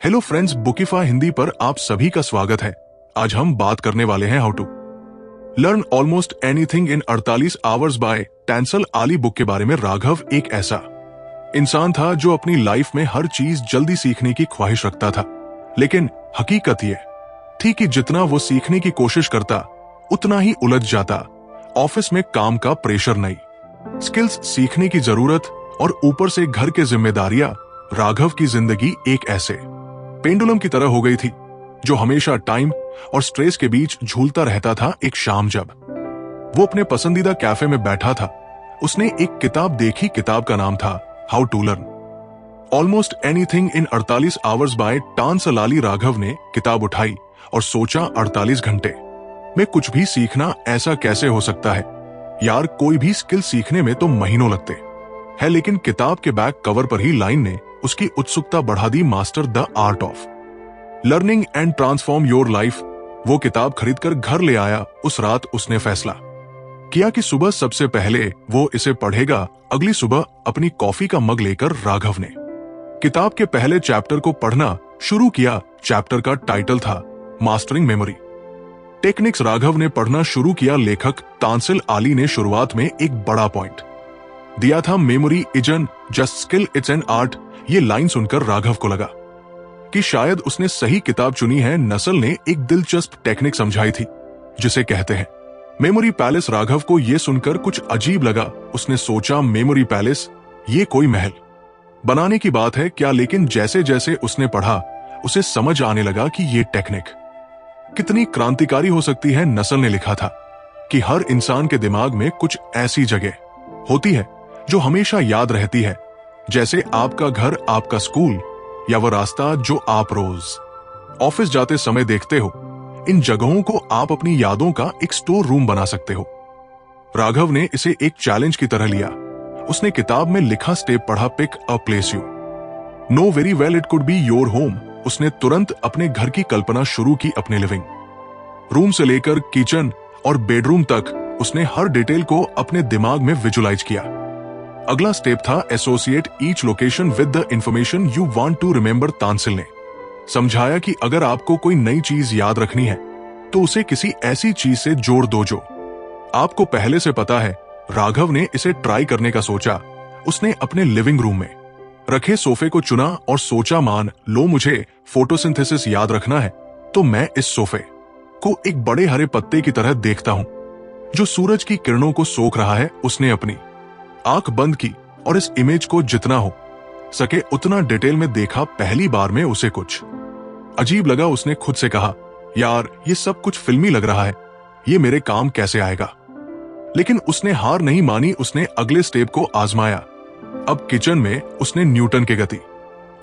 Hello friends, बुकिफाई Hindi पर आप सभी का स्वागत है। आज हम बात करने वाले हैं how to learn almost anything in 48 hours by Tansel Ali book के बारे में। राघव एक ऐसा इंसान था जो अपनी लाइफ में हर चीज जल्दी सीखने की ख्वाहिश रखता था, लेकिन हकीकत ये थी कि जितना वो सीखने की कोशिश करता उतना ही उलझ जाता। ऑफिस में काम का प्रेशर नहीं, स्किल्स सीखने की जरूरत और ऊपर से घर के जिम्मेदारियां। राघव की जिंदगी एक ऐसे पेंडुलम की तरह हो गई थी जो हमेशा टाइम और स्ट्रेस के बीच झूलता रहता था। एक शाम जब वो अपने पसंदीदा कैफे में बैठा था, उसने एक किताब देखी। किताब का नाम था how to learn almost anything in 48 hours by Tansel आली। राघव ने किताब उठाई और सोचा, 48 घंटे में कुछ भी सीखना ऐसा कैसे हो सकता है यार। कोई भी स्किल सीखने में तो महीनों लगते हैं, लेकिन किताब के बैक कवर पर ही लाइन ने उसकी उत्सुकता बढ़ा दी। Master the art of learning and transform your life. वो किताब खरीदकर घर ले आया। उस रात उसने फैसला किया कि सुबह सबसे पहले वो इसे पढ़ेगा। अगली सुबह अपनी कॉफी का मग लेकर राघव ने किताब के पहले चैप्टर को पढ़ना शुरू किया। चैप्टर का टाइटल था मास्टरिंग मेमोरी टेक्निक्स। राघव ने पढ़ना शुरू किया। लेखक टैंसल आली ने शुरुआत में एक बड़ा पॉइंट दिया था, memory isn't just skill, it's an art. ये लाइन सुनकर राघव को लगा कि शायद उसने सही किताब चुनी है। नस्ल ने एक दिलचस्प टेक्निक समझाई थी जिसे कहते हैं मेमोरी पैलेस। राघव को यह सुनकर कुछ अजीब लगा। उसने सोचा, मेमोरी पैलेस, ये कोई महल बनाने की बात है क्या? लेकिन जैसे जैसे उसने पढ़ा उसे समझ आने लगा कि ये टेक्निक कितनी क्रांतिकारी हो सकती है। नस्ल ने लिखा था कि हर इंसान के दिमाग में कुछ ऐसी जगह होती है जो हमेशा याद रहती है, जैसे आपका घर, आपका स्कूल या वह रास्ता जो आप रोज ऑफिस जाते समय देखते हो। इन जगहों को आप अपनी यादों का एक स्टोर रूम बना सकते हो। राघव ने इसे एक चैलेंज की तरह लिया। उसने किताब में लिखा स्टेप पढ़ा, pick a place you know very well, it could be your home. उसने तुरंत अपने घर की कल्पना शुरू की। अपने लिविंग रूम से लेकर किचन और बेडरूम तक उसने हर डिटेल को अपने दिमाग में विजुलाइज किया। अगला स्टेप था associate each location with the information you want to remember. Tansel ने समझाया कि अगर आपको कोई नई चीज याद रखनी है तो उसे किसी ऐसी चीज से जोड़ दो जो आपको पहले से पता है। राघव ने इसे ट्राई करने का सोचा। उसने अपने लिविंग रूम में रखे सोफे को चुना और सोचा, मान लो मुझे फोटोसिंथेसिस याद रखना है तो मैं इस सोफे को एक बड़े हरे पत्ते की तरह देखता हूं जो सूरज की किरणों को सोख रहा है। उसने अपनी आंख बंद की और इस इमेज को जितना हो सके उतना डिटेल में देखा। पहली बार में उसे कुछ अजीब लगा। उसने खुद से कहा, यार ये सब कुछ फिल्मी लग रहा है, ये मेरे काम कैसे आएगा? लेकिन उसने हार नहीं मानी। उसने अगले स्टेप को आजमाया। अब किचन में उसने न्यूटन के गति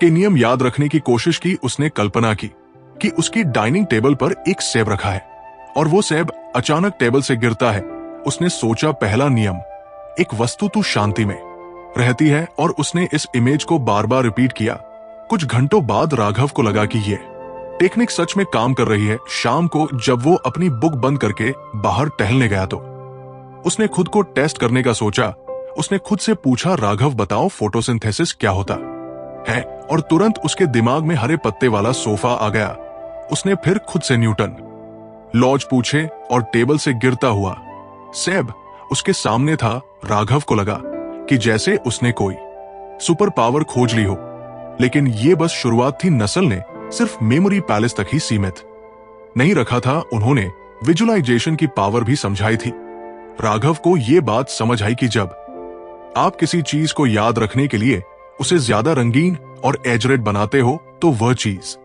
के नियम याद रखने की कोशिश की। उसने कल्पना की कि उसकी डाइनिंग टेबल पर एक सेब रखा है और वो सेब अचानक टेबल से गिरता है। उसने सोचा, पहला नियम, एक वस्तु तू शांति में रहती है। और उसने इस इमेज को बार बार रिपीट किया। कुछ घंटों बाद राघव को लगा कि ये टेक्निक सच में काम कर रही है। शाम को जब वो अपनी बुक बंद करके बाहर टहलने गया तो उसने खुद को टेस्ट करने का सोचा। उसने खुद से पूछा, राघव बताओ फोटोसिंथेसिस क्या होता है? और तुरंत उसके दिमाग में हरे पत्ते वाला सोफा आ गया। उसने फिर खुद से न्यूटन लॉज पूछे और टेबल से गिरता हुआ सेब उसके सामने था। राघव को लगा कि जैसे उसने कोई सुपर पावर खोज ली हो, लेकिन ये बस शुरुआत थी। नस्ल ने सिर्फ मेमोरी पैलेस तक ही सीमित नहीं रखा था, उन्होंने विजुअलाइजेशन की पावर भी समझाई थी। राघव को यह बात समझ आई कि जब आप किसी चीज को याद रखने के लिए उसे ज्यादा रंगीन और एजरेट बनाते हो तो वह चीज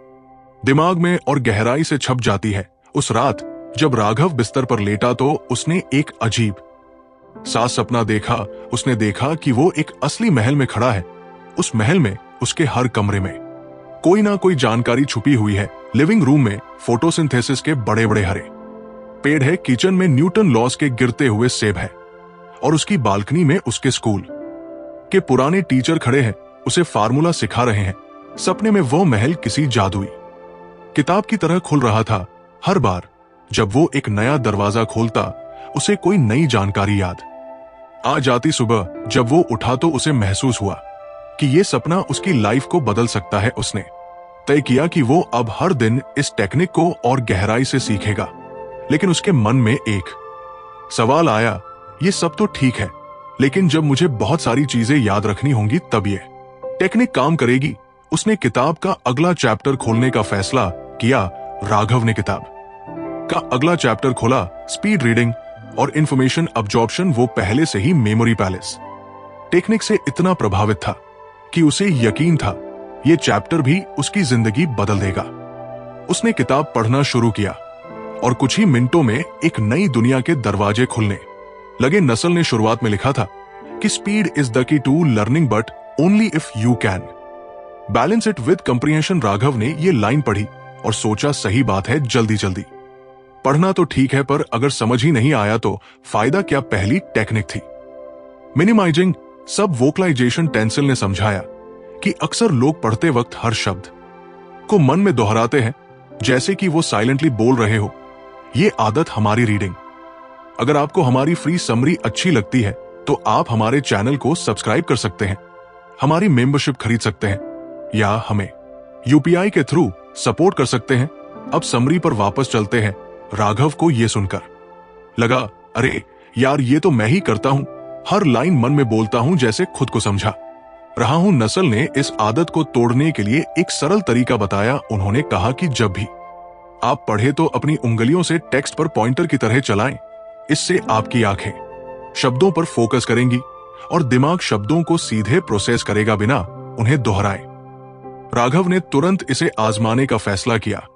दिमाग में और गहराई से छप जाती है। उस रात जब राघव बिस्तर पर लेटा तो उसने एक अजीब सा सपना देखा। उसने देखा कि वो एक असली महल में खड़ा है। उस महल में उसके हर कमरे में कोई ना कोई जानकारी छुपी हुई है। लिविंग रूम में फोटोसिंथेसिस के बड़े बड़े हरे पेड़ है। किचन में न्यूटन लॉज के गिरते हुए सेब है और उसकी बालकनी में उसके स्कूल के पुराने टीचर खड़े हैं, उसे फार्मूला सिखा रहे हैं। सपने में वो महल किसी जादुई किताब की तरह खुल रहा था। हर बार जब वो एक नया दरवाजा खोलता उसे कोई नई जानकारी याद आ जाती। सुबह जब वो उठा तो उसे महसूस हुआ कि ये सपना उसकी लाइफ को बदल सकता है। उसने तय किया कि वो अब हर दिन इस टेक्निक को और गहराई से सीखेगा। लेकिन उसके मन में एक सवाल आया, ये सब तो ठीक है, लेकिन जब मुझे बहुत सारी चीजें याद रखनी होंगी तब ये टेक्निक काम करेगी। उसने किताब का अगला चैप्टर खोलने का फैसला किया। राघव ने किताब का अगला चैप्टर खोला, स्पीड रीडिंग और इंफॉर्मेशन अब्जॉर्प्शन। वो पहले से ही मेमोरी पैलेस टेक्निक से इतना प्रभावित था कि उसे यकीन था ये चैप्टर भी उसकी जिंदगी बदल देगा। उसने किताब पढ़ना शुरू किया और कुछ ही मिनटों में एक नई दुनिया के दरवाजे खुलने लगे। नस्ल ने शुरुआत में लिखा था कि speed is the key to learning but only if you can balance it with comprehension. Raghav ने ये लाइन पढ़ी और सोचा, सही बात है, जल्दी जल्दी पढ़ना तो ठीक है, पर अगर समझ ही नहीं आया तो फायदा क्या। पहली टेक्निक थी मिनिमाइजिंग सब वोकलाइजेशन। टेंसिल ने समझाया कि अक्सर लोग पढ़ते वक्त हर शब्द को मन में दोहराते हैं जैसे कि वो साइलेंटली बोल रहे हो। ये आदत हमारी रीडिंग। अगर आपको हमारी फ्री समरी अच्छी लगती है तो आप हमारे चैनल को सब्सक्राइब कर सकते हैं, हमारी मेंबरशिप खरीद सकते हैं या हमें यूपीआई के थ्रू सपोर्ट कर सकते हैं। अब समरी पर वापस चलते हैं। राघव को यह सुनकर लगा, अरे यार, ये तो मैं ही करता हूं, हर लाइन मन में बोलता हूं जैसे खुद को समझा रहा हूं। नस्ल ने इस आदत को तोड़ने के लिए एक सरल तरीका बताया। उन्होंने कहा कि जब भी आप पढ़े तो अपनी उंगलियों से टेक्स्ट पर पॉइंटर की तरह चलाएं। इससे आपकी आंखें शब्दों पर फोकस करेंगी और दिमाग शब्दों को सीधे प्रोसेस करेगा बिना उन्हें दोहराए। राघव ने तुरंत इसे आजमाने का फैसला किया।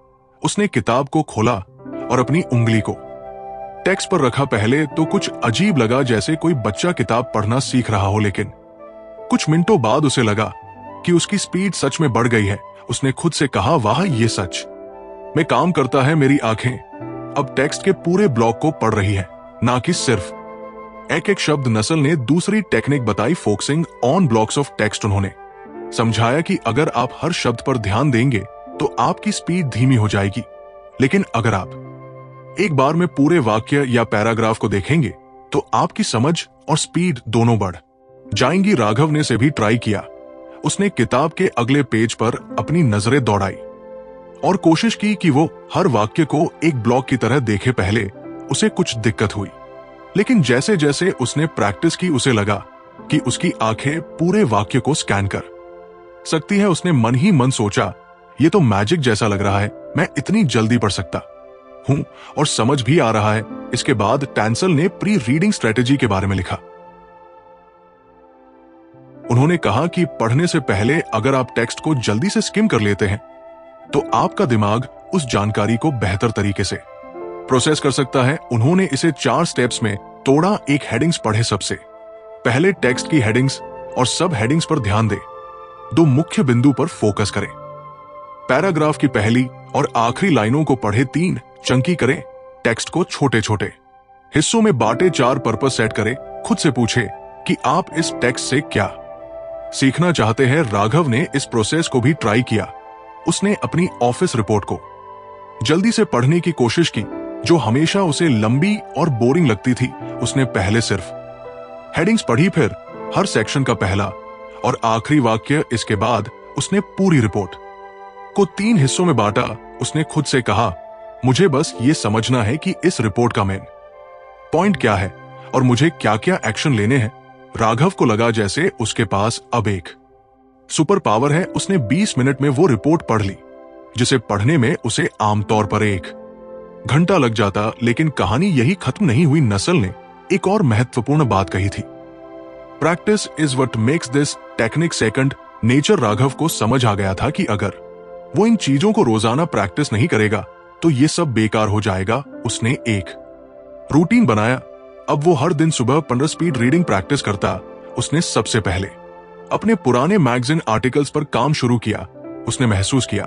उसने किताब को खोला और अपनी उंगली को टेक्स्ट पर रखा। पहले तो कुछ अजीब लगा, जैसे कोई बच्चा किताब पढ़ना सीख रहा हो, लेकिन कुछ मिनटों बाद उसे लगा कि उसकी स्पीड सच में बढ़ गई है। उसने खुद से कहा, वाह, ये सच में काम करता है। मेरी आंखें अब टेक्स्ट के पूरे ब्लॉक को पढ़ रही है, ना कि सिर्फ एक एक शब्द। नस्ल ने दूसरी टेक्निक बताई, focusing on blocks of text. उन्होंने समझाया कि अगर आप हर शब्द पर ध्यान देंगे तो आपकी स्पीड धीमी हो जाएगी, लेकिन अगर आप एक बार में पूरे वाक्य या पैराग्राफ को देखेंगे तो आपकी समझ और स्पीड दोनों बढ़ जाएंगी। राघव ने से भी ट्राई किया। उसने किताब के अगले पेज पर अपनी नजरें दौड़ाई और कोशिश की कि वो हर वाक्य को एक ब्लॉक की तरह देखे। पहले उसे कुछ दिक्कत हुई, लेकिन जैसे जैसे उसने प्रैक्टिस की उसे लगा कि उसकी आंखें पूरे वाक्य को स्कैन कर सकती है। उसने मन ही मन सोचा, ये तो मैजिक जैसा लग रहा है, मैं इतनी जल्दी पढ़ सकता हूं और समझ भी आ रहा है। इसके बाद टेंसिल ने प्री रीडिंग स्ट्रेटेजी के बारे में लिखा। उन्होंने कहा कि पढ़ने से पहले अगर आप टेक्स्ट को जल्दी से स्किम कर लेते हैं तो आपका दिमाग उस जानकारी को बेहतर तरीके से प्रोसेस कर सकता है। उन्होंने इसे 4 स्टेप्स में तोड़ा। एक, हेडिंग्स पढ़े। सबसे पहले टेक्स्ट की हेडिंग्स और सब हेडिंग्स पर ध्यान दे। 2, मुख्य बिंदु पर फोकस करें। पैराग्राफ की पहली और आखिरी लाइनों को पढ़े। 3, चंकी करें। टेक्स्ट को छोटे छोटे हिस्सों में बांटे। 4, पर्पस सेट करें। खुद से पूछे कि आप इस टेक्स्ट से क्या सीखना चाहते हैं। राघव ने इस प्रोसेस को भी ट्राई किया। उसने अपनी ऑफिस रिपोर्ट को जल्दी से पढ़ने की कोशिश की, जो हमेशा उसे लंबी और बोरिंग लगती थी। उसने पहले सिर्फ हेडिंग्स पढ़ी, फिर हर सेक्शन का पहला और आखिरी वाक्य। इसके बाद उसने पूरी रिपोर्ट को 3 हिस्सों में बांटा। उसने खुद से कहा, मुझे बस ये समझना है कि इस रिपोर्ट का मेन पॉइंट क्या है और मुझे क्या क्या एक्शन लेने हैं। राघव को लगा जैसे उसके पास अब एक सुपर पावर है। उसने 20 मिनट में वो रिपोर्ट पढ़ ली, जिसे पढ़ने में उसे आमतौर पर 1 घंटा लग जाता। लेकिन कहानी यही खत्म नहीं हुई। नस्ल ने एक और महत्वपूर्ण बात कही थी, practice is what makes this technique second nature. Raghav को समझ आ गया था कि अगर वो इन चीजों को रोजाना प्रैक्टिस नहीं करेगा तो ये सब बेकार हो जाएगा। उसने एक रूटीन बनाया। अब वो हर दिन सुबह 15 स्पीड रीडिंग प्रैक्टिस करता। उसने सबसे पहले अपने पुराने मैगजीन आर्टिकल्स पर काम शुरू किया। उसने महसूस किया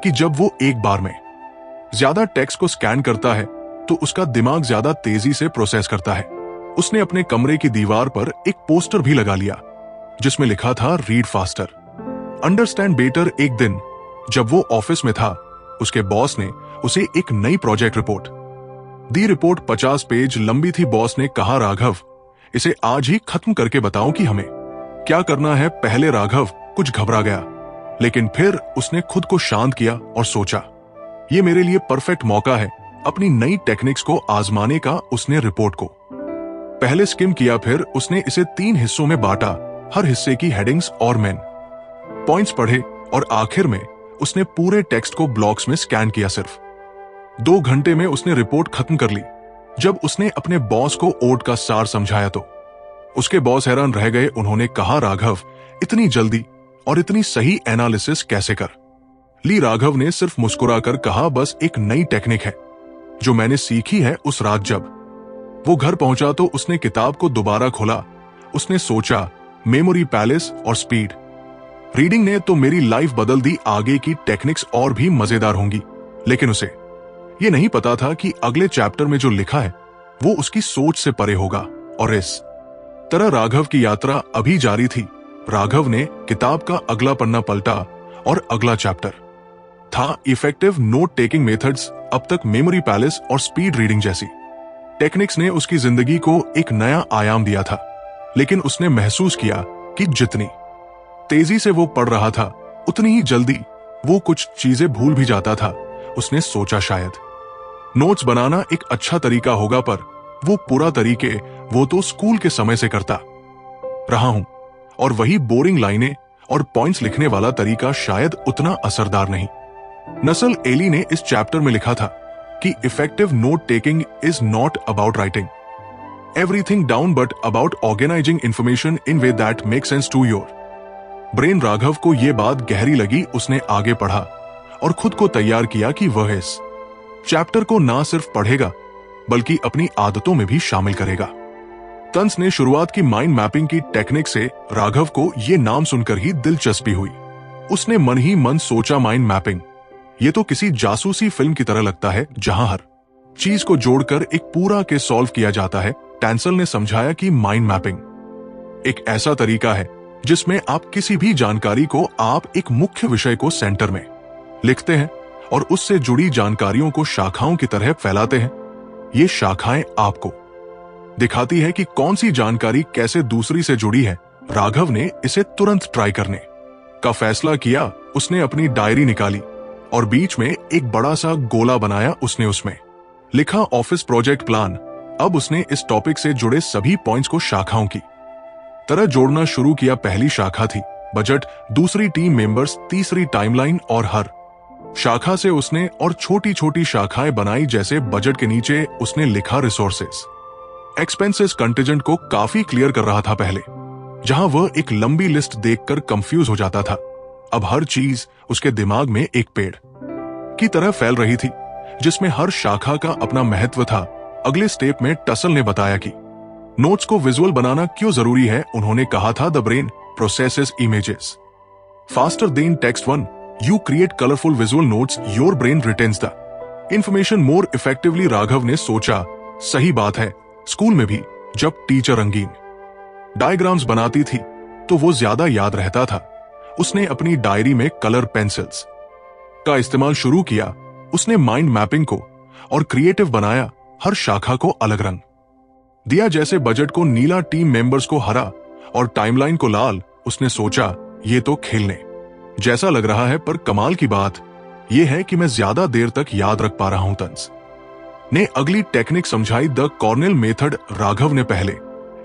कि जब वो एक बार में ज्यादा टेक्स्ट को स्कैन करता है तो उसका दिमाग ज्यादा तेजी से प्रोसेस करता है। उसने अपने कमरे की दीवार पर एक पोस्टर भी लगा लिया जिसमें लिखा था, रीड फास्टर, अंडरस्टैंड बेटर। एक दिन जब वो ऑफिस में था, उसके बॉस ने उसे एक नई प्रोजेक्ट रिपोर्ट दी। रिपोर्ट 50 पेज लंबी थी। बॉस ने कहा, राघव, इसे आज ही खत्म करके बताओ कि हमें क्या करना है। पहले राघव कुछ घबरा गया, लेकिन फिर उसने खुद को शांत किया और सोचा, ये मेरे लिए परफेक्ट मौका है अपनी नई टेक्निक्स को आजमाने का। उसने रिपोर्ट को पहले स्किम किया, फिर उसने इसे 3 हिस्सों में बांटा, हर हिस्से की हेडिंग्स और मेन पॉइंट्स पढ़े और आखिर में उसने पूरे टेक्स्ट को ब्लॉक्स में स्कैन किया। सिर्फ 2 घंटे में उसने रिपोर्ट खत्म कर ली। जब उसने अपने बॉस को ओट का सार समझाया तो उसके बॉस हैरान रह गए। उन्होंने कहा, राघव, इतनी जल्दी और इतनी सही एनालिसिस कैसे कर ली? राघव ने सिर्फ मुस्कुराकर कहा, बस एक नई टेक्निक है जो मैंने सीखी है उस रात। जब वो घर पहुंचा तो उसने किताब को दोबारा खोला। उसने सोचा, मेमोरी पैलेस और स्पीड रीडिंग ने तो मेरी लाइफ बदल दी, आगे की टेक्निक्स और भी मजेदार होंगी। लेकिन उसे ये नहीं पता था कि अगले चैप्टर में जो लिखा है वो उसकी सोच से परे होगा। और इस तरह राघव की यात्रा अभी जारी थी। राघव ने किताब का अगला पन्ना पलटा और अगला चैप्टर था इफेक्टिव नोट टेकिंग मेथड्स। अब तक मेमोरी पैलेस और स्पीड रीडिंग जैसी टेक्निक्स ने उसकी जिंदगी को एक नया आयाम दिया था, लेकिन उसने महसूस किया कि जितनी तेजी से वो पढ़ रहा था उतनी ही जल्दी वो कुछ चीजें भूल भी जाता था। उसने सोचा, शायद नोट्स बनाना एक अच्छा तरीका होगा, पर वो पूरा तरीके वो तो स्कूल के समय से करता रहा हूं, और वही बोरिंग लाइनें और पॉइंट्स लिखने वाला तरीका शायद उतना असरदार नहीं। नसल एली ने इस चैप्टर में लिखा था कि effective note taking is not about writing everything down but about organising information in way that make sense to your brain. Raghav को यह बात गहरी लगी। उसने आगे पढ़ा और खुद को तैयार किया कि वह इस चैप्टर को ना सिर्फ पढ़ेगा बल्कि अपनी आदतों में भी शामिल करेगा। तंस ने शुरुआत की माइंड मैपिंग की टेक्निक से। राघव को यह नाम सुनकर ही दिलचस्पी हुई। उसने मन ही मन सोचा, माइंड मैपिंग, ये तो किसी जासूसी फिल्म की तरह लगता है जहां हर चीज को जोड़कर एक पूरा के सॉल्व किया जाता है। टैंसल ने समझाया कि माइंड मैपिंग एक ऐसा तरीका है जिसमें आप किसी भी जानकारी को आप एक मुख्य विषय को सेंटर में लिखते हैं और उससे जुड़ी जानकारियों को शाखाओं की तरह फैलाते हैं। ये शाखाएं आपको दिखाती है कि कौन सी जानकारी कैसे दूसरी से जुड़ी है। राघव ने इसे तुरंत ट्राई करने का फैसला किया। उसने अपनी डायरी निकाली और बीच में एक बड़ा सा गोला बनाया। उसने उसमें लिखा ऑफिस प्रोजेक्ट प्लान। अब उसने इस टॉपिक से जुड़े सभी पॉइंट्स को शाखाओं की तरह जोड़ना शुरू किया। पहली शाखा थी बजट, दूसरी टीम मेंबर्स, तीसरी टाइमलाइन, और हर शाखा से उसने और छोटी छोटी शाखाएं बनाई। जैसे बजट के नीचे उसने लिखा रिसोर्सेस, एक्सपेंसेस, कंटिजेंट को काफी क्लियर कर रहा था पहले, जहां वह एक लंबी लिस्ट देखकर कंफ्यूज हो जाता था। अब हर चीज उसके दिमाग में एक पेड़ की तरह फैल रही थी जिसमें हर शाखा का अपना महत्व था। अगले स्टेप में टसल ने बताया कि नोट्स को विजुअल बनाना क्यों जरूरी है। उन्होंने कहा था, the brain processes images faster than text one, you create colourful visual notes, your brain retains the information more effectively. Raghav ने सोचा, सही बात है, स्कूल में भी जब टीचर रंगीन डायग्राम्स बनाती थी तो वो ज्यादा याद रहता था। उसने अपनी डायरी में कलर पेंसिल्स का इस्तेमाल शुरू किया। उसने माइंड मैपिंग को और क्रिएटिव बनाया, हर शाखा को अलग रंग दिया। जैसे बजट को नीला, टीम मेंबर्स को हरा और टाइमलाइन को लाल। उसने सोचा, ये तो खेलने जैसा लग रहा है, पर कमाल की बात यह है कि मैं ज्यादा देर तक याद रख पा रहा हूं। तंस ने अगली टेक्निक समझाई, द कॉर्नेल मेथड। राघव ने पहले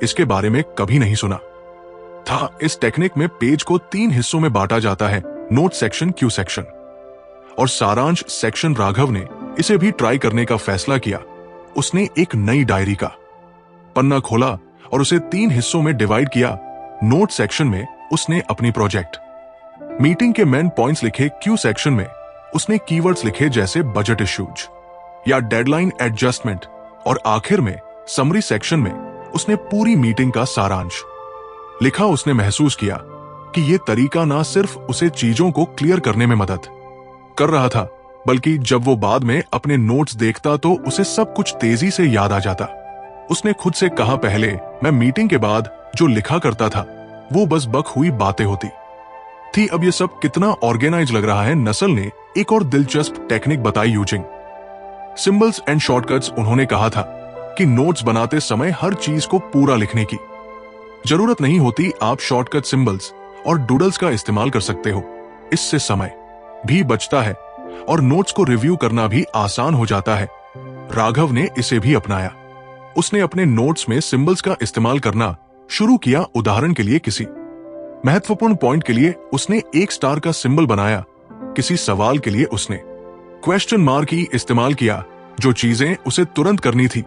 इसके बारे में कभी नहीं सुना था। इस टेक्निक में पेज को 3 हिस्सों में बांटा जाता है, नोट सेक्शन, क्यू सेक्शन और सारांश सेक्शन। राघव ने इसे भी ट्राई करने का फैसला किया। उसने एक नई डायरी का पन्ना खोला और उसे 3 हिस्सों में डिवाइड किया। नोट सेक्शन में उसने अपनी प्रोजेक्ट मीटिंग के मेन पॉइंट्स लिखे। क्यू सेक्शन में उसने कीवर्ड्स लिखे जैसे बजट इश्यूज या डेडलाइन एडजस्टमेंट, और आखिर में समरी सेक्शन में उसने पूरी मीटिंग का सारांश लिखा। उसने महसूस किया कि यह तरीका ना सिर्फ उसे चीजों को क्लियर करने में मदद कर रहा था, बल्कि जब वो बाद में अपने नोट्स देखता तो उसे सब कुछ तेजी से याद आ जाता। उसने खुद से कहा, पहले मैं मीटिंग के बाद जो लिखा करता था वो बस बक हुई बातें होती थी, अब ये सब कितना ऑर्गेनाइज लग रहा है। नसल ने एक और दिलचस्प टेक्निक बताई, यूजिंग सिंबल्स एंड शॉर्टकट्स। उन्होंने कहा था कि नोट्स बनाते समय हर चीज को पूरा लिखने की जरूरत नहीं होती, आप शॉर्टकट सिंबल्स और डूडल्स का इस्तेमाल कर सकते हो। इससे समय भी बचता है और नोट्स को रिव्यू करना भी आसान हो जाता है। राघव ने इसे भी अपनाया। उसने अपने नोट्स में सिंबल्स का इस्तेमाल करना शुरू किया। उदाहरण के लिए किसी महत्वपूर्ण पॉइंट के लिए उसने एक स्टार का सिंबल बनाया, किसी सवाल के लिए उसने क्वेश्चन मार्क की इस्तेमाल किया, जो चीजें उसे तुरंत करनी थी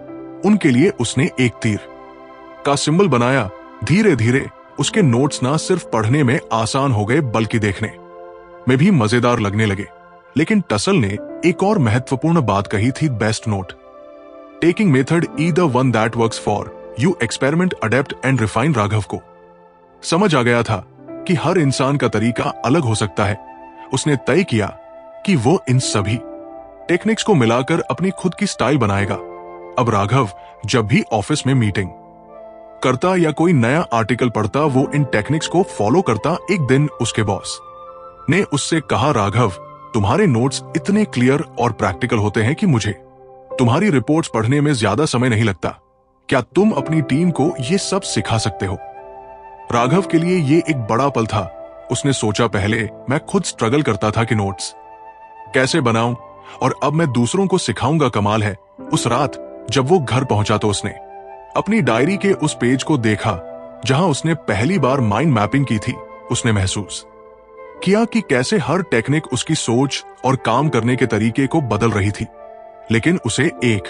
उनके लिए उसने एक तीर का सिंबल बनाया। धीरे धीरे उसके नोट्स ना सिर्फ पढ़ने में आसान हो गए बल्कि देखने में भी मजेदार लगने लगे। लेकिन टसल ने एक और महत्वपूर्ण बात कही थी, best note taking method either one that works for you, experiment, adapt and refine. Raghav को समझ आ गया था कि हर इंसान का तरीका अलग हो सकता है। उसने तय किया कि वो इन सभी टेक्निक्स को मिलाकर अपनी खुद की स्टाइल बनाएगा। अब राघव जब भी ऑफिस में मीटिंग करता या कोई नया आर्टिकल पढ़ता, वो इन टेक्निक्स को फॉलो करता। एक दिन उसके बॉस ने उससे कहा, राघव, तुम्हारे नोट्स इतने क्लियर और प्रैक्टिकल होते हैं कि मुझे तुम्हारी रिपोर्ट्स पढ़ने में ज्यादा समय नहीं लगता। क्या तुम अपनी टीम को ये सब सिखा सकते हो? राघव के लिए ये एक बड़ा पल था। उसने सोचा, पहले मैं खुद स्ट्रगल करता था कि नोट्स कैसे बनाऊं, और अब मैं दूसरों को सिखाऊंगा। कमाल है, उस रात जब वो घर पहुंचा तो उसने अपनी डायरी के उस पेज को देखा जहां उसने पहली बार माइंड मैपिंग की थी। उसने महसूस किया कि कैसे हर टेक्निक उसकी सोच और काम करने के तरीके को बदल रही थी। लेकिन उसे एक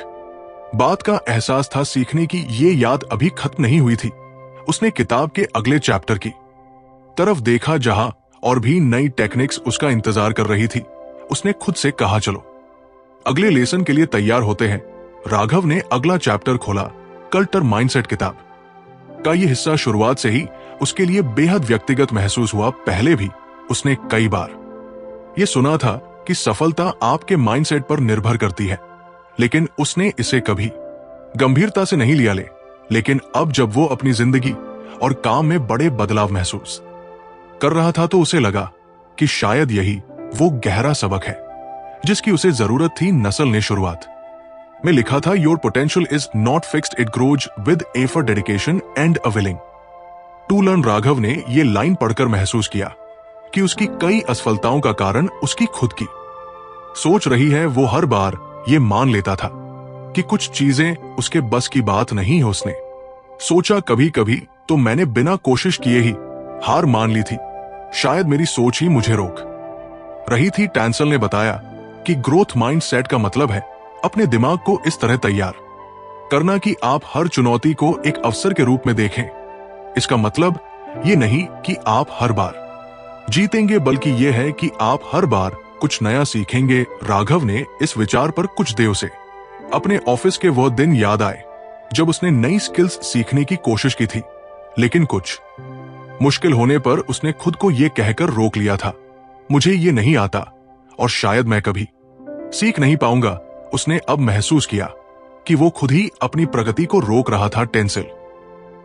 बात का एहसास था, सीखने की ये याद अभी खत्म नहीं हुई थी। उसने किताब के अगले चैप्टर की तरफ देखा जहां और भी नई टेक्निक्स उसका इंतजार कर रही थी। उसने खुद से कहा, चलो अगले लेसन के लिए तैयार होते हैं। राघव ने अगला चैप्टर खोला, कल्टर माइंडसेट। किताब का यह हिस्सा शुरुआत से ही उसके लिए बेहद व्यक्तिगत महसूस हुआ। पहले भी उसने कई बार यह सुना था कि सफलता आपके माइंडसेट पर निर्भर करती है, लेकिन उसने इसे कभी गंभीरता से नहीं लिया। लेकिन अब जब वो अपनी जिंदगी और काम में बड़े बदलाव महसूस कर रहा था तो उसे लगा कि शायद यही वो गहरा सबक है जिसकी उसे जरूरत थी। नसल ने शुरुआत में लिखा था, your potential is not fixed, it grows with effort, dedication and a willing to learn. Raghav ने यह लाइन पढ़कर महसूस किया कि उसकी कई असफलताओं का कारण उसकी खुद की सोच रही है। वो हर बार ये मान लेता था कि कुछ चीजें उसके बस की बात नहीं है। उसने सोचा, कभी कभी तो मैंने बिना कोशिश किए ही हार मान ली थी, शायद मेरी सोच ही मुझे रोक रही थी। टैंसल ने बताया कि ग्रोथ माइंडसेट का मतलब है अपने दिमाग को इस तरह तैयार करना कि आप हर चुनौती को एक अवसर के रूप में देखें। इसका मतलब ये नहीं कि आप हर बार जीतेंगे, बल्कि यह है कि आप हर बार कुछ नया सीखेंगे। राघव ने इस विचार पर कुछ देर से अपने ऑफिस के वह दिन याद आए जब उसने नई स्किल्स सीखने की कोशिश की थी, लेकिन कुछ मुश्किल होने पर उसने खुद को यह कहकर रोक लिया था, मुझे ये नहीं आता और शायद मैं कभी सीख नहीं पाऊंगा। उसने अब महसूस किया कि वो खुद ही अपनी प्रगति को रोक रहा था। टेंसिल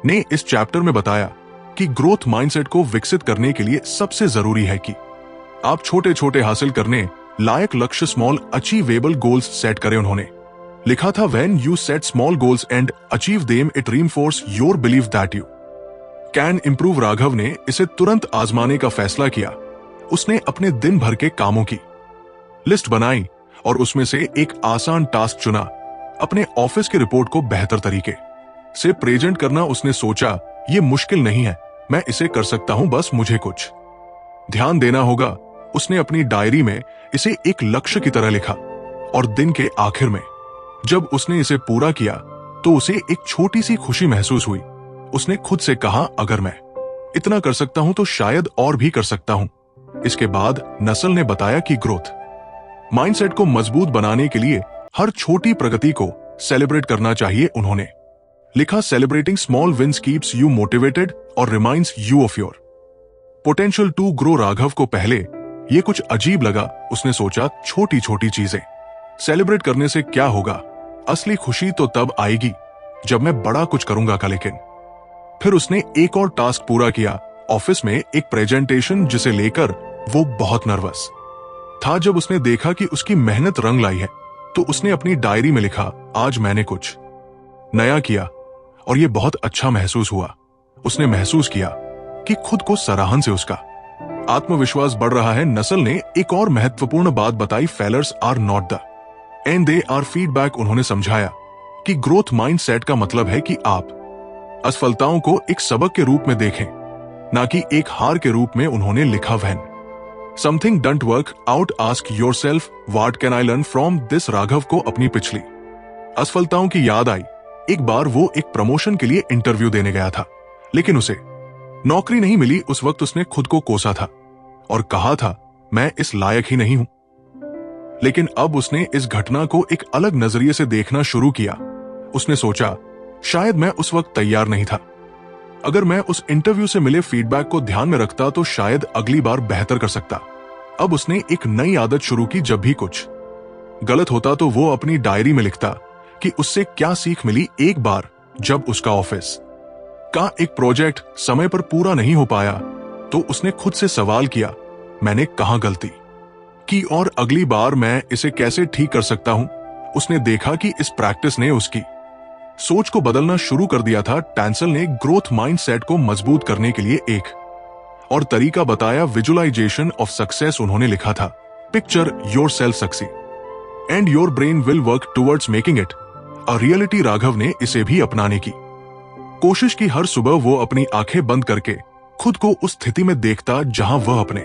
ने इस चैप्टर में बताया कि ग्रोथ माइंडसेट को विकसित करने के लिए सबसे जरूरी है कि आप छोटे छोटे हासिल करने लायक लक्ष्य, स्मॉल अचीवेबल गोल्स सेट करें। उन्होंने लिखा था, when you set small goals and achieve them, it reinforce your belief that you can improve. Raghav ने इसे तुरंत आजमाने का फैसला किया। उसने अपने दिन भर के कामों की लिस्ट बनाई और उसमें से एक आसान टास्क चुना, अपने ऑफिस की रिपोर्ट को बेहतर तरीके से प्रेजेंट करना। उसने सोचा, यह मुश्किल नहीं है, मैं इसे कर सकता हूं, बस मुझे कुछ ध्यान देना होगा। उसने अपनी डायरी में इसे एक लक्ष्य की तरह लिखा और दिन के आखिर में जब उसने इसे पूरा किया तो उसे एक छोटी सी खुशी महसूस हुई। उसने खुद से कहा, अगर मैं इतना कर सकता हूं तो शायद और भी कर सकता हूं। इसके बाद नसल ने बताया कि ग्रोथ माइंडसेट को मजबूत बनाने के लिए हर छोटी प्रगति को सेलिब्रेट करना चाहिए। उन्होंने लिखा, celebrating small wins keeps you motivated और reminds you of your potential to grow. Raghav को पहले ये कुछ अजीब लगा। उसने सोचा, छोटी छोटी चीजें सेलिब्रेट करने से क्या होगा, असली खुशी तो तब आएगी जब मैं बड़ा कुछ करूंगा का। लेकिन फिर उसने एक और टास्क पूरा किया, ऑफिस में एक प्रेजेंटेशन जिसे लेकर वो बहुत नर्वस था। जब उसने देखा कि उसकी मेहनत रंग लाई है तो उसने अपनी डायरी में लिखा, आज मैंने कुछ नया किया और यह बहुत अच्छा महसूस हुआ। उसने महसूस किया कि खुद को सराहन से उसका आत्मविश्वास बढ़ रहा है, नस्ल ने एक और महत्वपूर्ण बात बताई, failures are not the end they are feedback. उन्होंने समझाया कि ग्रोथ माइंडसेट का मतलब है कि आप असफलताओं को एक सबक के रूप में देखें, ना कि एक हार के रूप में। उन्होंने लिखा, when something don't work out ask yourself what can I learn from this. Raghav को अपनी पिछली असफलताओं की याद आई। एक बार वो एक प्रमोशन के लिए इंटरव्यू देने गया था, लेकिन उसे नौकरी नहीं मिली। उस वक्त उसने खुद को कोसा था और कहा था, मैं इस लायक ही नहीं हूं। लेकिन अब उसने इस घटना को एक अलग नजरिए से देखना शुरू किया। उसने सोचा, शायद मैं उस वक्त तैयार नहीं था। अगर मैं उस इंटरव्यू से मिले फीडबैक को ध्यान में रखता तो शायद अगली बार बेहतर कर सकता। अब उसने एक नई आदत शुरू की, जब भी कुछ गलत होता तो वो अपनी डायरी में लिखता कि उससे क्या सीख मिली। एक बार जब उसका ऑफिस का एक प्रोजेक्ट समय पर पूरा नहीं हो पाया तो उसने खुद से सवाल किया, मैंने कहां गलती की और अगली बार मैं इसे कैसे ठीक कर सकता हूं। उसने देखा कि इस प्रैक्टिस ने उसकी सोच को बदलना शुरू कर दिया था। टैंसल ने ग्रोथ माइंडसेट को मजबूत करने के लिए एक और तरीका बताया, विजुअलाइजेशन ऑफ सक्सेस। उन्होंने लिखा था, picture yourself succeed and your brain will work towards making it a reality. Raghav ने इसे भी अपनाने की कोशिश की। हर सुबह वो अपनी आंखें बंद करके खुद को उस स्थिति में देखता जहां वह अपने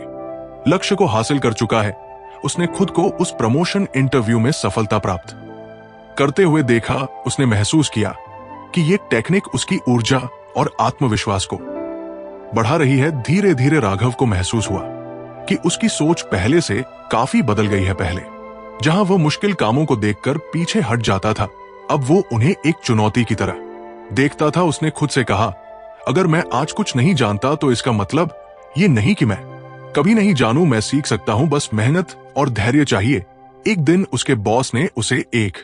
लक्ष्य को हासिल कर चुका है। उसने खुद को उस प्रमोशन इंटरव्यू में सफलता प्राप्त करते हुए देखा। उसने महसूस किया कि ये टेक्निक उसकी ऊर्जा और आत्मविश्वास को बढ़ा रही है। धीरे धीरे राघव को महसूस हुआ कि उसकी सोच पहले से काफी बदल गई है। पहले जहां वह मुश्किल कामों को देखकर पीछे हट जाता था, अब वो उन्हें एक चुनौती की तरह देखता था। उसने खुद से कहा, अगर मैं आज कुछ नहीं जानता तो इसका मतलब ये नहीं कि मैं कभी नहीं जानूं। मैं सीख सकता हूं, बस मेहनत और धैर्य चाहिए। एक दिन उसके बॉस ने उसे एक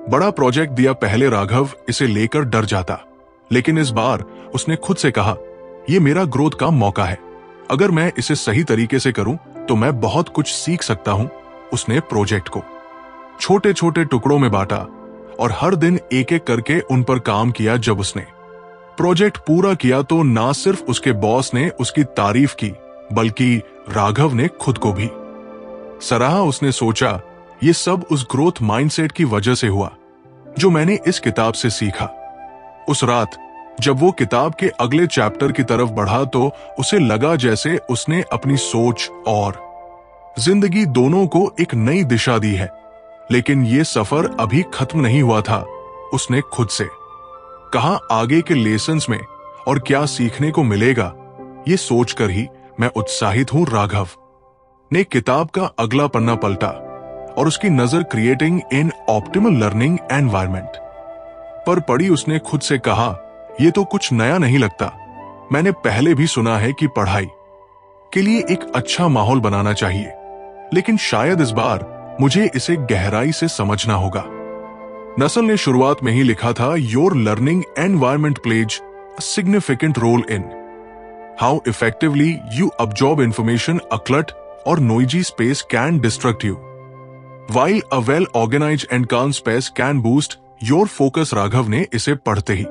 बड़ा प्रोजेक्ट दिया। पहले राघव इसे लेकर डर जाता, लेकिन इस बार उसने खुद से कहा, यह मेरा ग्रोथ का मौका है। अगर मैं इसे सही तरीके से करूं तो मैं बहुत कुछ सीख सकता हूं। उसने प्रोजेक्ट को छोटे छोटे टुकड़ों में बांटा और हर दिन एक एक करके उन पर काम किया। जब उसने प्रोजेक्ट पूरा किया तो ना सिर्फ उसके बॉस ने उसकी तारीफ की, बल्कि राघव ने खुद को भी सराहा। उसने सोचा, ये सब उस ग्रोथ माइंडसेट की वजह से हुआ जो मैंने इस किताब से सीखा। उस रात जब वो किताब के अगले चैप्टर की तरफ बढ़ा तो उसे लगा जैसे उसने अपनी सोच और जिंदगी दोनों को एक नई दिशा दी है। लेकिन ये सफर अभी खत्म नहीं हुआ था। उसने खुद से कहा, आगे के लेसन्स में और क्या सीखने को मिलेगा, ये सोचकर ही मैं उत्साहित हूं। राघव ने किताब का अगला पन्ना पलटा और उसकी नजर क्रिएटिंग इन ऑप्टिमल लर्निंग एनवायरनमेंट पर पड़ी। उसने खुद से कहा, यह तो कुछ नया नहीं लगता। मैंने पहले भी सुना है कि पढ़ाई के लिए एक अच्छा माहौल बनाना चाहिए, लेकिन शायद इस बार मुझे इसे गहराई से समझना होगा। नस्ल ने शुरुआत में ही लिखा था, your learning environment plays a significant role in how effectively you absorb information. A cluttered और noisy space can distract you while a well-organized and calm space can boost your focus। Raghav ने इसे पढ़ते ही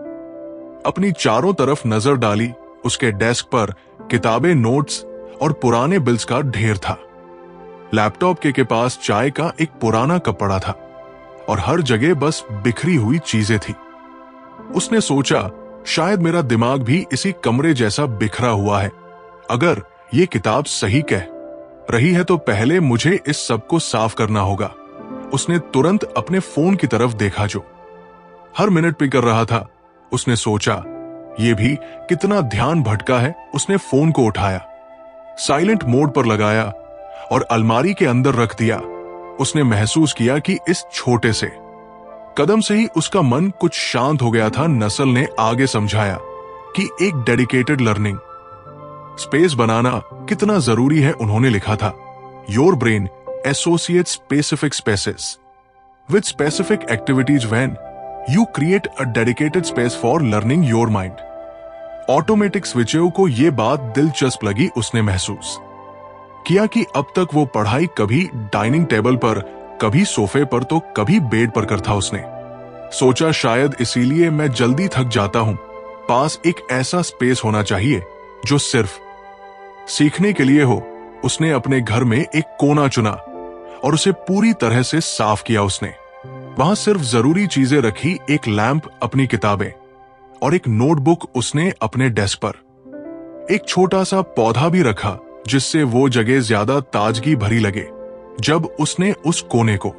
अपनी चारों तरफ नजर डाली। उसके डेस्क पर किताबें, नोट्स और पुराने बिल्स का ढेर था। लैपटॉप के पास चाय का एक पुराना कप पड़ा था और हर जगह बस बिखरी हुई चीजें थी। उसने सोचा, शायद मेरा दिमाग भी इसी कमरे जैसा बिखरा हुआ है। अगर ये किताब सही कह रही है तो पहले मुझे इस सब को साफ करना होगा। उसने तुरंत अपने फोन की तरफ देखा जो हर मिनट पे कर रहा था। उसने सोचा, यह भी कितना ध्यान भटका है। उसने फोन को उठाया, साइलेंट मोड पर लगाया और अलमारी के अंदर रख दिया। उसने महसूस किया कि इस छोटे से कदम से ही उसका मन कुछ शांत हो गया था। नस्ल ने आगे समझाया कि एक डेडिकेटेड लर्निंग स्पेस बनाना कितना जरूरी है। उन्होंने लिखा था, your brain associate specific spaces with specific activities when you create a dedicated space for learning your mind. Automatic switches को यह बात दिलचस्प लगी। उसने महसूस किया कि अब तक वो पढ़ाई कभी डाइनिंग टेबल पर, कभी सोफे पर तो कभी बेड पर करता। उसने सोचा, शायद इसीलिए मैं जल्दी थक जाता हूं। पास एक ऐसा स्पेस होना चाहिए जो सिर्फ सीखने के लिए हो, उसने अपने घर में एक कोना चुना और उसे पूरी तरह से साफ किया। उसने वहां सिर्फ जरूरी चीजें रखी, एक लैंप, अपनी किताबें और एक नोटबुक उसने अपने डेस्क पर। एक छोटा सा पौधा भी रखा जिससे वो जगह ज्यादा ताजगी भरी लगे। जब उसने उस कोने को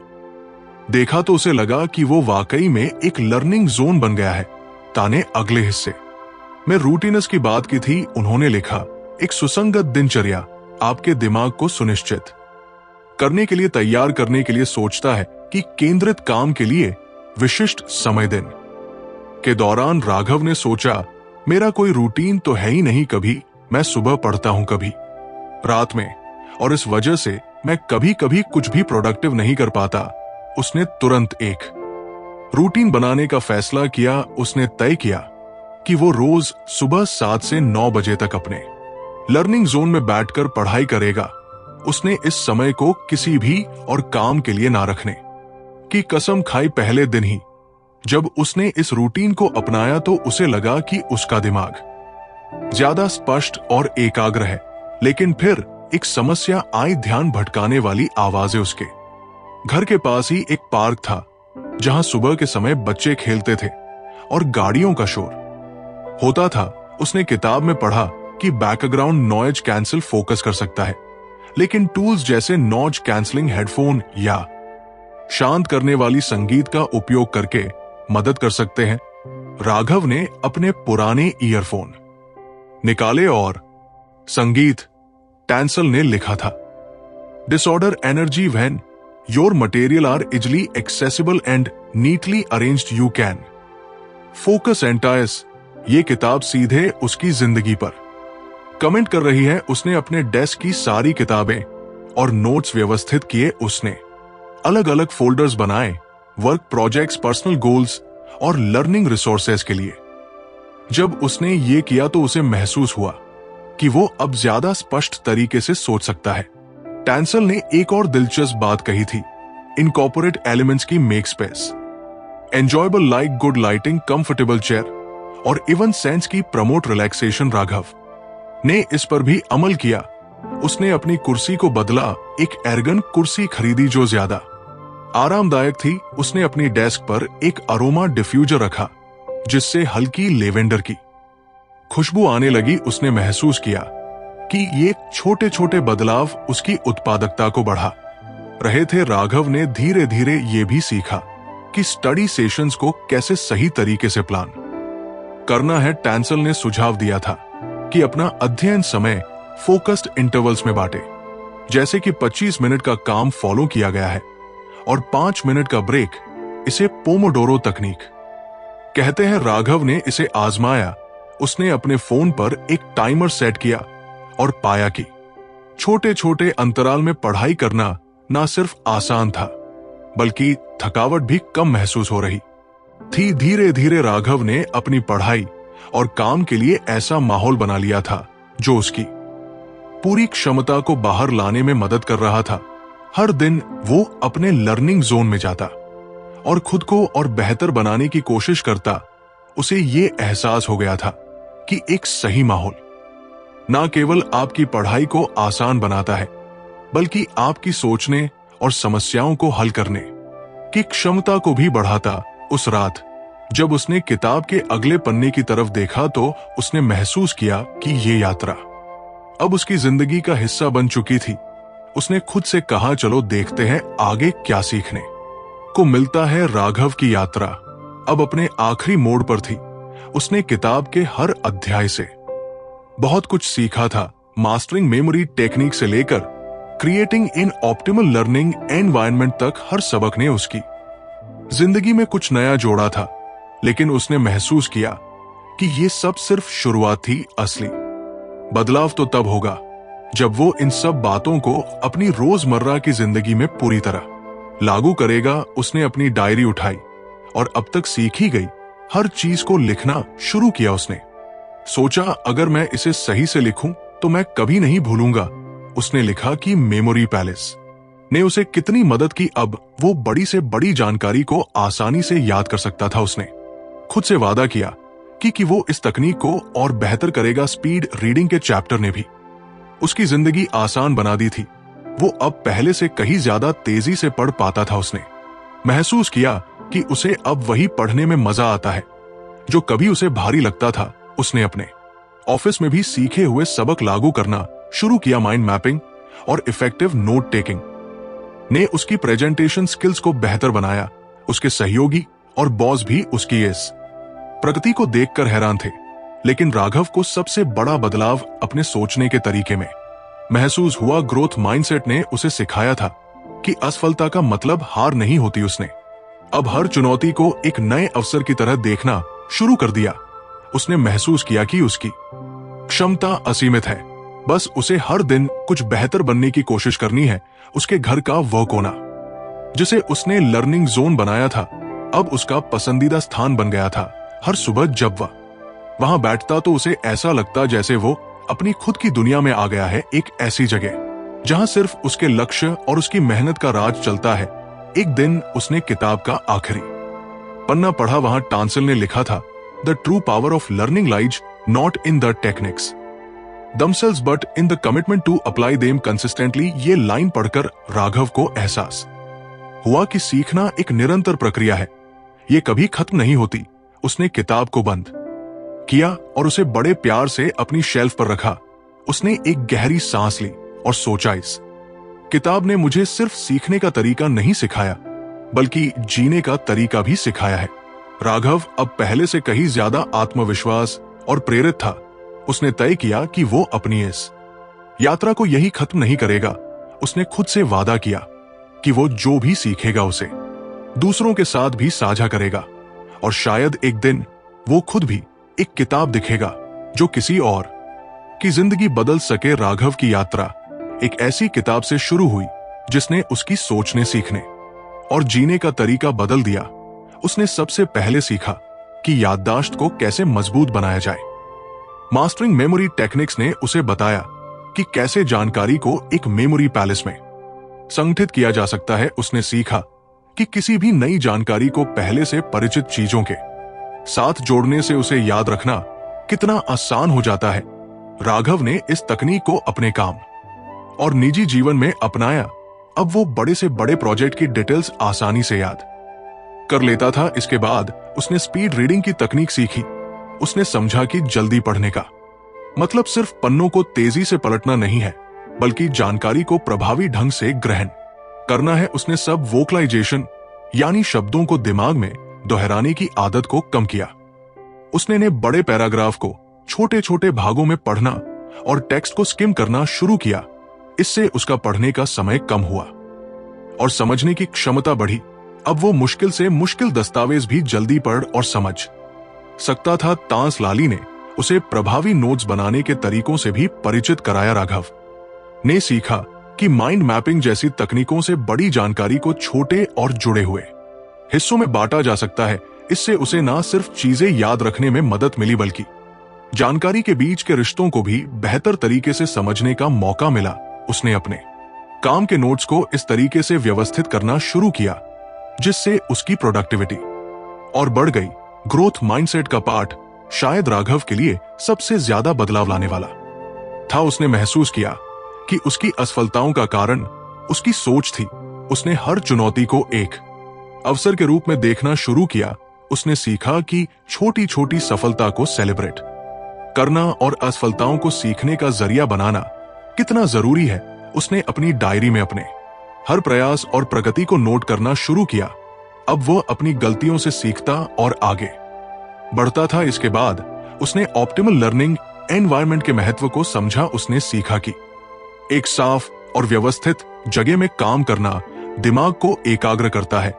देखा तो उसे लगा कि वो वाकई में एक लर्निंग जोन बन गया है। ताने अगले हिस्से में रूटीनस की बात की थी। उन्होंने लिखा, एक सुसंगत दिनचर्या आपके दिमाग को सुनिश्चित करने के लिए तैयार करने के लिए सोचता है कि केंद्रित काम के लिए विशिष्ट समय दिन के दौरान राघव ने सोचा, मेरा कोई रूटीन तो है ही नहीं, कभी मैं सुबह पढ़ता हूं, कभी रात में, और इस वजह से मैं कभी कभी कुछ भी प्रोडक्टिव नहीं कर पाता। उसने तुरंत एक रूटीन बनाने का फैसला किया। उसने तय किया कि वो रोज सुबह 7 से 9 बजे तक अपने लर्निंग जोन में बैठकर पढ़ाई करेगा। उसने इस समय को किसी भी और काम के लिए ना रखने की कसम खाई। पहले दिन ही जब उसने इस रूटीन को अपनाया तो उसे लगा कि उसका दिमाग ज्यादा स्पष्ट और एकाग्र है। लेकिन फिर एक समस्या आई, ध्यान भटकाने वाली आवाजें। उसके घर के पास ही एक पार्क था जहां सुबह के समय बच्चे खेलते थे और गाड़ियों का शोर होता था। उसने किताब में पढ़ा कि बैकग्राउंड नॉइज कैंसिल फोकस कर सकता है, लेकिन टूल्स जैसे नॉइज कैंसलिंग हेडफोन या शांत करने वाली संगीत का उपयोग करके मदद कर सकते हैं। राघव ने अपने पुराने ईयरफोन निकाले और संगीत टैंसल ने लिखा था, disorder energy when your material are easily accessible and neatly arranged you can focus entirely. ये किताब सीधे उसकी जिंदगी पर कमेंट कर रही है। उसने अपने डेस्क की सारी किताबें और नोट्स व्यवस्थित किए। उसने अलग अलग फोल्डर्स बनाए, वर्क प्रोजेक्ट्स, पर्सनल गोल्स और लर्निंग रिसोर्सेज के लिए। जब उसने ये किया तो उसे महसूस हुआ कि वो अब ज्यादा स्पष्ट तरीके से सोच सकता है। टैंसल ने एक और दिलचस्प बात कही थी, इनकॉर्पोरेट एलिमेंट्स की make space, enjoyable like good lighting, comfortable chair और इवन सेंस की प्रमोट रिलैक्सेशन। राघव ने इस पर भी अमल किया। उसने अपनी कुर्सी को बदला, एक एर्गन कुर्सी खरीदी जो ज्यादा आरामदायक थी। उसने अपनी डेस्क पर एक अरोमा डिफ्यूजर रखा जिससे हल्की लेवेंडर की खुशबू आने लगी। उसने महसूस किया कि ये छोटे छोटे बदलाव उसकी उत्पादकता को बढ़ा रहे थे। राघव ने धीरे धीरे ये भी सीखा कि स्टडी सेशंस को कैसे सही तरीके से प्लान करना है। टैंसल ने सुझाव दिया था कि अपना अध्ययन समय फोकस्ड इंटरवल्स में बांटे, जैसे कि 25 मिनट का काम फॉलो किया गया है और 5 मिनट का ब्रेक। इसे पोमोडोरो तकनीक कहते हैं। राघव ने इसे आजमाया। उसने अपने फोन पर एक टाइमर सेट किया और पाया कि छोटे छोटे अंतराल में पढ़ाई करना ना सिर्फ आसान था बल्कि थकावट भी कम महसूस हो रही थी। धीरे धीरे राघव ने अपनी पढ़ाई और काम के लिए ऐसा माहौल बना लिया था जो उसकी पूरी क्षमता को बाहर लाने में मदद कर रहा था। हर दिन वो अपने लर्निंग जोन में जाता और खुद को और बेहतर बनाने की कोशिश करता। उसे ये एहसास हो गया था कि एक सही माहौल ना केवल आपकी पढ़ाई को आसान बनाता है बल्कि आपकी सोचने और समस्याओं को हल करने की क्षमता को भी बढ़ाता। उस रात जब उसने किताब के अगले पन्ने की तरफ देखा तो उसने महसूस किया कि ये यात्रा अब उसकी जिंदगी का हिस्सा बन चुकी थी। उसने खुद से कहा, चलो देखते हैं आगे क्या सीखने को मिलता है। राघव की यात्रा अब अपने आखिरी मोड़ पर थी। उसने किताब के हर अध्याय से बहुत कुछ सीखा था, मास्टरिंग मेमोरी टेक्निक से लेकर क्रिएटिंग इन ऑप्टिमल लर्निंग एनवायरनमेंट तक। हर सबक ने उसकी जिंदगी में कुछ नया जोड़ा था, लेकिन उसने महसूस किया कि ये सब सिर्फ शुरुआत थी। असली बदलाव तो तब होगा जब वो इन सब बातों को अपनी रोजमर्रा की जिंदगी में पूरी तरह लागू करेगा। उसने अपनी डायरी उठाई और अब तक सीखी गई हर चीज को लिखना शुरू किया। उसने सोचा, अगर मैं इसे सही से लिखूं तो मैं कभी नहीं भूलूंगा। उसने लिखा कि मेमोरी पैलेस ने उसे कितनी मदद की। अब वो बड़ी से बड़ी जानकारी को आसानी से याद कर सकता था। उसने खुद से वादा किया कि वो इस तकनीक को और बेहतर करेगा। स्पीड रीडिंग के चैप्टर ने भी उसकी जिंदगी आसान बना दी थी। वो अब पहले से कहीं ज्यादा तेजी से पढ़ पाता था। उसने महसूस किया कि उसे अब वही पढ़ने में मजा आता है जो कभी उसे भारी लगता था। उसने अपने ऑफिस में भी सीखे हुए सबक लागू करना शुरू किया। माइंड मैपिंग और इफेक्टिव नोट टेकिंग ने उसकी प्रेजेंटेशन स्किल्स को बेहतर बनाया। उसके सहयोगी और बॉस भी उसकी इस प्रगति को देखकर हैरान थे। लेकिन राघव को सबसे बड़ा बदलाव अपने सोचने के तरीके में महसूस हुआ। ग्रोथ माइंडसेट ने उसे सिखाया था कि असफलता का मतलब हार नहीं होती। उसने अब हर चुनौती को एक नए अवसर की तरह देखना शुरू कर दिया। उसने महसूस किया कि उसकी क्षमता असीमित है, बस उसे हर दिन कुछ बेहतर बनने की कोशिश करनी है। उसके घर का वह कोना जिसे उसने लर्निंग जोन बनाया था अब उसका पसंदीदा स्थान बन गया था। हर सुबह जब वह वहां बैठता तो उसे ऐसा लगता जैसे वो अपनी खुद की दुनिया में आ गया है। एक ऐसी जगह जहां सिर्फ उसके लक्ष्य और उसकी मेहनत का राज चलता है। एक दिन उसने किताब का आखिरी पन्ना पढ़ा। वहां टांसल ने लिखा था, the true power of learning lies not in the techniques themselves but in the commitment to apply them consistently। ये लाइन पढ़कर राघव को एहसास हुआ कि सीखना एक निरंतर प्रक्रिया है, ये कभी खत्म नहीं होती। उसने किताब को बंद किया और उसे बड़े प्यार से अपनी शेल्फ पर रखा। उसने एक गहरी सांस ली और सोचा, इस किताब ने मुझे सिर्फ सीखने का तरीका नहीं सिखाया बल्कि जीने का तरीका भी सिखाया है। राघव अब पहले से कहीं ज्यादा आत्मविश्वास और प्रेरित था। उसने तय किया कि वो अपनी इस यात्रा को यही खत्म नहीं करेगा। उसने खुद से वादा किया कि वो जो भी सीखेगा उसे दूसरों के साथ भी साझा करेगा और शायद एक दिन वो खुद भी एक किताब दिखेगा जो किसी और की जिंदगी बदल सके। राघव की यात्रा एक ऐसी किताब से शुरू हुई जिसने उसकी सोचने, सीखने और जीने का तरीका बदल दिया। उसने सबसे पहले सीखा कि याददाश्त को कैसे मजबूत बनाया जाए। मास्टरिंग मेमोरी टेक्निक्स ने उसे बताया कि कैसे जानकारी को एक मेमोरी पैलेस में संगठित किया जा सकता है। उसने सीखा कि किसी भी नई जानकारी को पहले से परिचित चीजों के साथ जोड़ने से उसे याद रखना कितना आसान हो जाता है। राघव ने इस तकनीक को अपने काम और निजी जीवन में अपनाया। अब वो बड़े से बड़े प्रोजेक्ट की डिटेल्स आसानी से याद कर लेता था। इसके बाद उसने स्पीड रीडिंग की तकनीक सीखी। उसने समझा कि जल्दी पढ़ने का मतलब सिर्फ पन्नों को तेजी से पलटना नहीं है बल्कि जानकारी को प्रभावी ढंग से ग्रहण करना है। उसने सब वोकलाइजेशन यानी शब्दों को दिमाग में दोहराने की आदत को कम किया। उसने ने बड़े पैराग्राफ को छोटे छोटे भागों में पढ़ना और टेक्स्ट को स्किम करना शुरू किया। इससे उसका पढ़ने का समय कम हुआ और समझने की क्षमता बढ़ी। अब वो मुश्किल से मुश्किल दस्तावेज भी जल्दी पढ़ और समझ सकता था। तांस लाली ने उसे प्रभावी नोट्स बनाने के तरीकों से भी परिचित कराया। राघव ने सीखा कि माइंड मैपिंग जैसी तकनीकों से बड़ी जानकारी को छोटे और जुड़े हुए हिस्सों में बांटा जा सकता है। इससे उसे ना सिर्फ चीजें याद रखने में मदद मिली बल्कि जानकारी के बीच के रिश्तों को भी बेहतर तरीके से समझने का मौका मिला। उसने अपने काम के नोट्स को इस तरीके से व्यवस्थित करना शुरू किया जिससे उसकी प्रोडक्टिविटी और बढ़ गई। ग्रोथ माइंडसेट का पाठ शायद राघव के लिए सबसे ज्यादा बदलाव लाने वाला था। उसने महसूस किया कि उसकी असफलताओं का कारण उसकी सोच थी। उसने हर चुनौती को एक अवसर के रूप में देखना शुरू किया। उसने सीखा कि छोटी छोटी सफलता को सेलिब्रेट करना और असफलताओं को सीखने का जरिया बनाना कितना जरूरी है। उसने अपनी डायरी में अपने हर प्रयास और प्रगति को नोट करना शुरू किया। अब वो अपनी गलतियों से सीखता और आगे बढ़ता था। इसके बाद उसने ऑप्टिमल लर्निंग एनवायरनमेंट के महत्व को समझा। उसने सीखा कि एक साफ और व्यवस्थित जगह में काम करना दिमाग को एकाग्र करता है।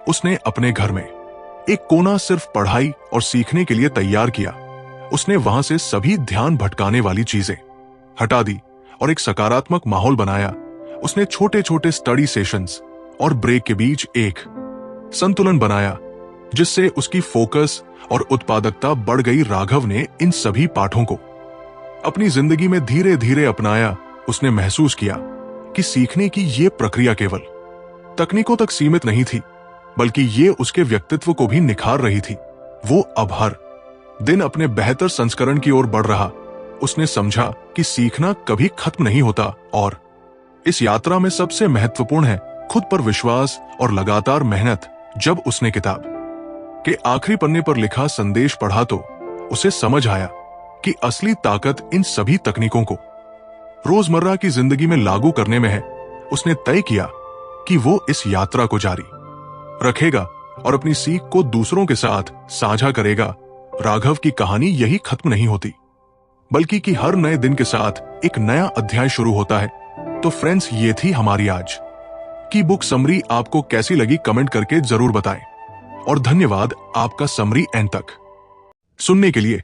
उसने अपने घर में एक कोना सिर्फ पढ़ाई और सीखने के लिए तैयार किया। उसने वहां से सभी ध्यान भटकाने वाली चीजें हटा दी और एक सकारात्मक माहौल बनाया। उसने छोटे छोटे स्टडी सेशंस और ब्रेक के बीच एक संतुलन बनाया जिससे उसकी फोकस और उत्पादकता बढ़ गई। राघव ने इन सभी पाठों को अपनी जिंदगी में धीरे धीरे अपनाया। उसने महसूस किया कि सीखने की ये प्रक्रिया केवल तकनीकों तक सीमित नहीं थी बल्कि ये उसके व्यक्तित्व को भी निखार रही थी। वो अब हर दिन अपने बेहतर संस्करण की ओर बढ़ रहा उसने समझा कि सीखना कभी खत्म नहीं होता और इस यात्रा में सबसे महत्वपूर्ण है खुद पर विश्वास और लगातार मेहनत। जब उसने किताब के आखिरी पन्ने पर लिखा संदेश पढ़ा तो उसे समझ आया कि असली ताकत इन सभी तकनीकों को रोजमर्रा की जिंदगी में लागू करने में है। उसने तय किया कि वो इस यात्रा को जारी रखेगा और अपनी सीख को दूसरों के साथ साझा करेगा। राघव की कहानी यही खत्म नहीं होती, बल्कि कि हर नए दिन के साथ एक नया अध्याय शुरू होता है। तो फ्रेंड्स, ये थी हमारी आज की बुक समरी। आपको कैसी लगी कमेंट करके जरूर बताएं और धन्यवाद आपका समरी एंड तक सुनने के लिए।